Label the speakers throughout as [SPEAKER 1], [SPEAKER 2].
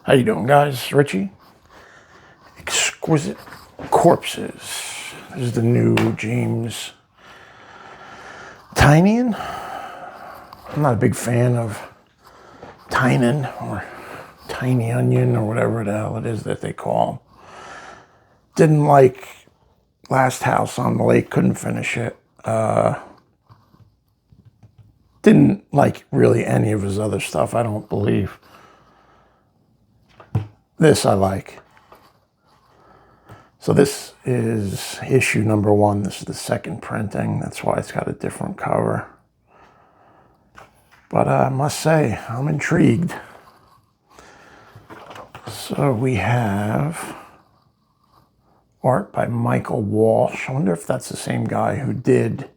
[SPEAKER 1] How you doing, guys? Richie. Exquisite Corpses. This is the new James Tynion. I'm not a big fan of Tynion or Tiny Onion or whatever the hell it is that they call him. Didn't like Last House on the Lake. Couldn't finish it. Didn't like really any of his other stuff, I don't believe. This I like. So this is issue number 1. This is the second printing. That's why it's got a different cover. But I must say, I'm intrigued. So we have art by Michael Walsh. I wonder if that's the same guy who did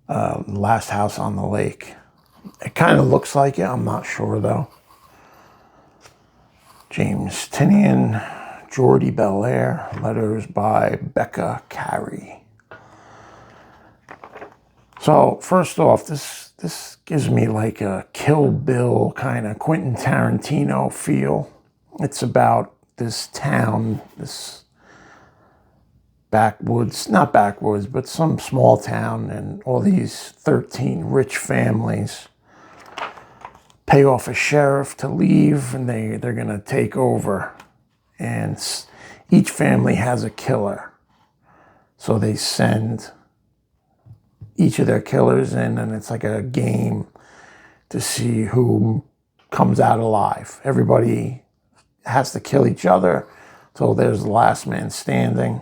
[SPEAKER 1] Last House on the Lake. It kind of looks like it. I'm not sure, though. James Tynion, Jordy Belair, letters by Becca Carey. So first off, this gives me like a Kill Bill kind of Quentin Tarantino feel. It's about this town, this backwoods, not backwoods, but some small town, and all these 13 rich families pay off a sheriff to leave, and they're going to take over. And each family has a killer. So they send each of their killers in, and it's like a game to see who comes out alive. Everybody has to kill each other till there's the last man standing.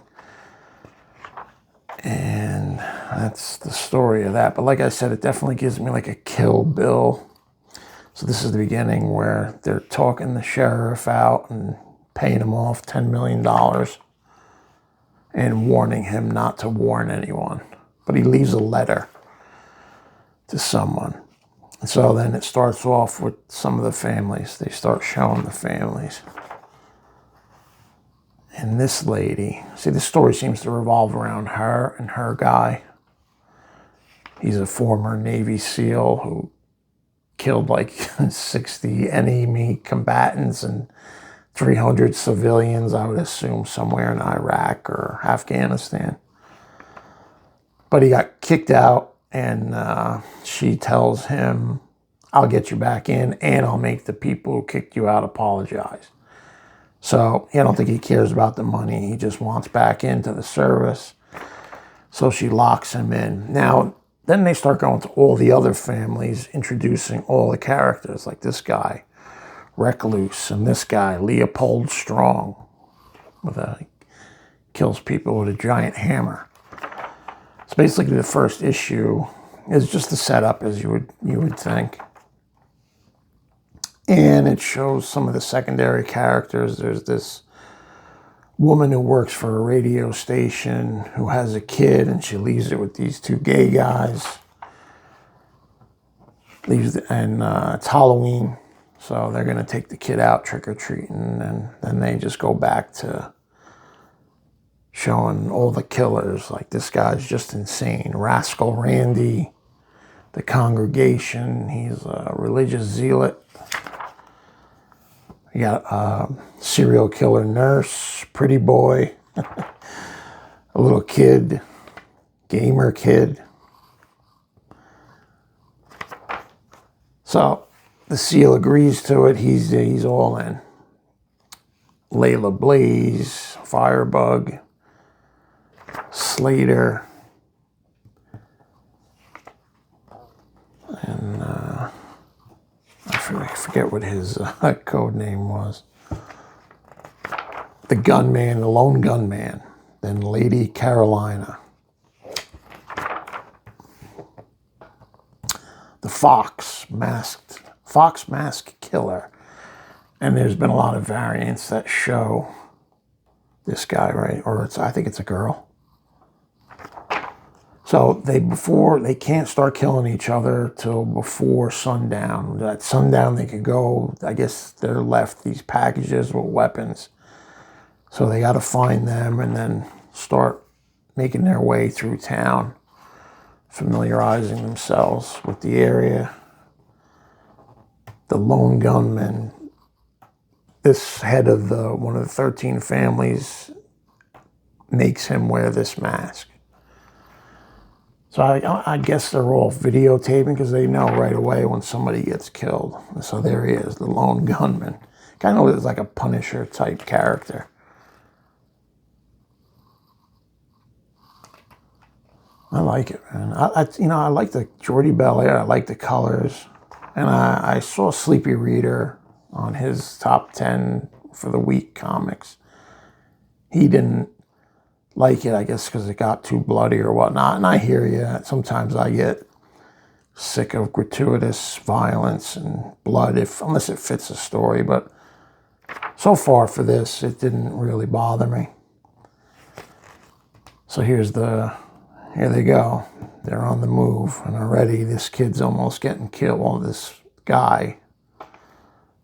[SPEAKER 1] And that's the story of that. But like I said, it definitely gives me like a Kill Bill. So this is the beginning where they're talking the sheriff out and paying him off $10 million and warning him not to warn anyone. But he leaves a letter to someone. And so then it starts off with some of the families. They start showing the families. And this lady, see, this story seems to revolve around her and her guy. He's a former Navy SEAL who killed like 60 enemy combatants and 300 civilians, I would assume, somewhere in Iraq or Afghanistan. But he got kicked out, and she tells him, I'll get you back in, and I'll make the people who kicked you out apologize. So I don't think he cares about the money. He just wants back into the service. So she locks him in. Now, then they start going to all the other families, introducing all the characters, like this guy, Recluse, and this guy, Leopold Strong, kills people with a giant hammer. So basically the first issue is just the setup, as you would think. And it shows some of the secondary characters. There's this woman who works for a radio station who has a kid, and she leaves it with these 2 gay guys. And it's Halloween, so they're going to take the kid out trick-or-treating, and then they just go back to showing all the killers. Like, this guy's just insane. Rascal Randy, the congregation, he's a religious zealot. We got a serial killer nurse, pretty boy, a little kid, gamer kid. So the SEAL agrees to it. He's all in. Layla Blaze, Firebug, Slater, and I forget what his code name was. The gunman, the lone gunman. Then Lady Carolina. The Fox Mask Killer. And there's been a lot of variants that show this guy, right? Or I think it's a girl. So they can't start killing each other till before sundown. At sundown they can go, I guess they're left these packages with weapons. So they got to find them and then start making their way through town, familiarizing themselves with the area. The lone gunman this head of one of the 13 families makes him wear this mask. So I guess they're all videotaping because they know right away when somebody gets killed. So there he is, the lone gunman. Kind of looks like a Punisher type character. I like it, man. I like the Jordy Belair. I like the colors. And I saw Sleepy Reader on his top 10 for the week comics. He didn't like it, I guess, because it got too bloody or whatnot. And I hear you. Sometimes I get sick of gratuitous violence and blood, unless it fits the story. But so far for this, it didn't really bother me. So here they go. They're on the move, and already this kid's almost getting killed. Well, this guy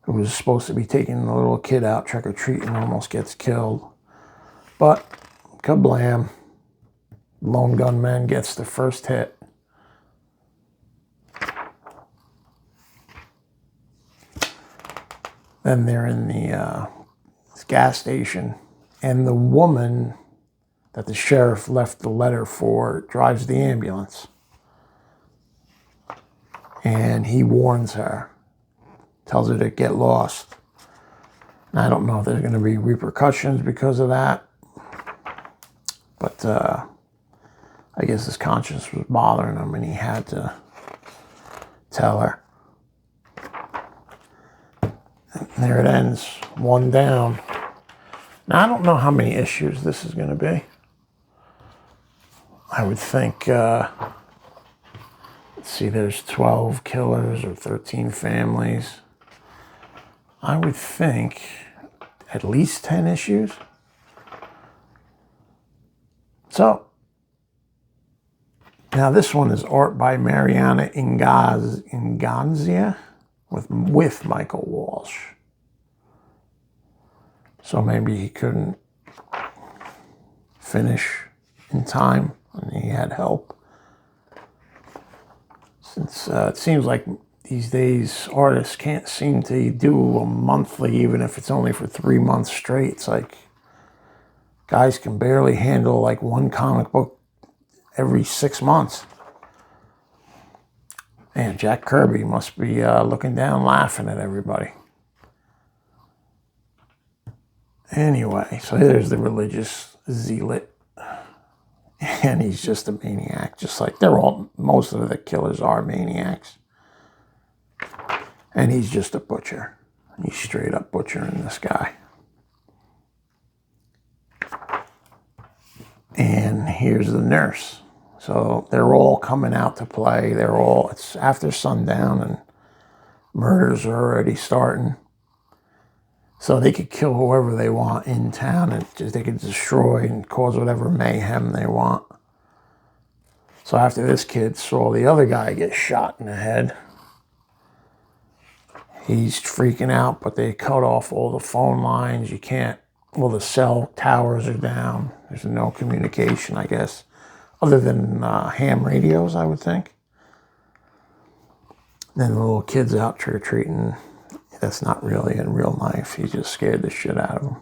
[SPEAKER 1] who was supposed to be taking the little kid out trick-or-treating almost gets killed. But, kablam, lone gunman gets the first hit. Then they're in the gas station, and the woman that the sheriff left the letter for drives the ambulance. And he warns her, tells her to get lost. And I don't know if there's going to be repercussions because of that. But I guess his conscience was bothering him and he had to tell her. And there it ends, one down. Now, I don't know how many issues this is going to be. I would think, let's see, there's 12 killers or 13 families. I would think at least 10 issues. So, now this one is art by Mariana Inganzia with Michael Walsh. So maybe he couldn't finish in time and he had help. Since it seems like these days artists can't seem to do a monthly, even if it's only for 3 months straight. It's like guys can barely handle like one comic book every 6 months. And Jack Kirby must be looking down laughing at everybody. Anyway, so there's the religious zealot. And he's just a maniac, just like most of the killers are maniacs. And he's just a butcher. He's straight up butchering this guy. And here's the nurse. So they're all coming out to play. It's after sundown and murders are already starting. So they could kill whoever they want in town and they could destroy and cause whatever mayhem they want. So after this kid saw the other guy get shot in the head, he's freaking out, but they cut off all the phone lines. The cell towers are down. There's no communication, I guess, other than ham radios, I would think. Then the little kid's out trick-or-treating. That's not really in real life. He just scared the shit out of him.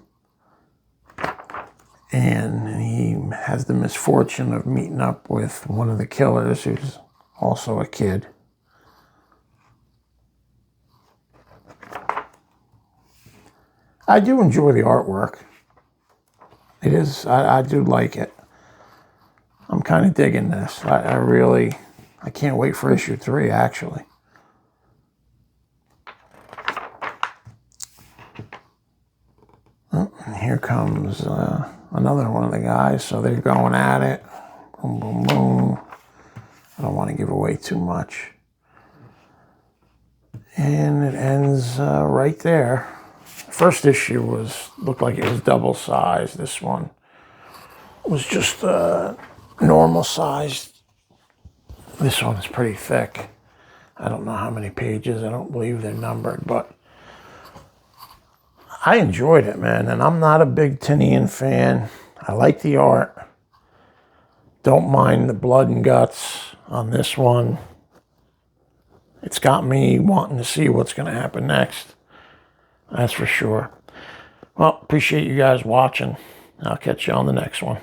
[SPEAKER 1] And he has the misfortune of meeting up with one of the killers who's also a kid. I do enjoy the artwork. It is, I do like it. I'm kind of digging this. I can't wait for issue 3, actually. And here comes another one of the guys. So they're going at it. Boom, boom, boom. I don't want to give away too much. And it ends right there. First issue looked like it was double sized. This one was just normal sized. This one's pretty thick. I don't know how many pages. I don't believe they're numbered, but I enjoyed it, man. And I'm not a big Tynion fan. I like the art. Don't mind the blood and guts on this one. It's got me wanting to see what's going to happen next. That's for sure. Well, appreciate you guys watching. I'll catch you on the next one.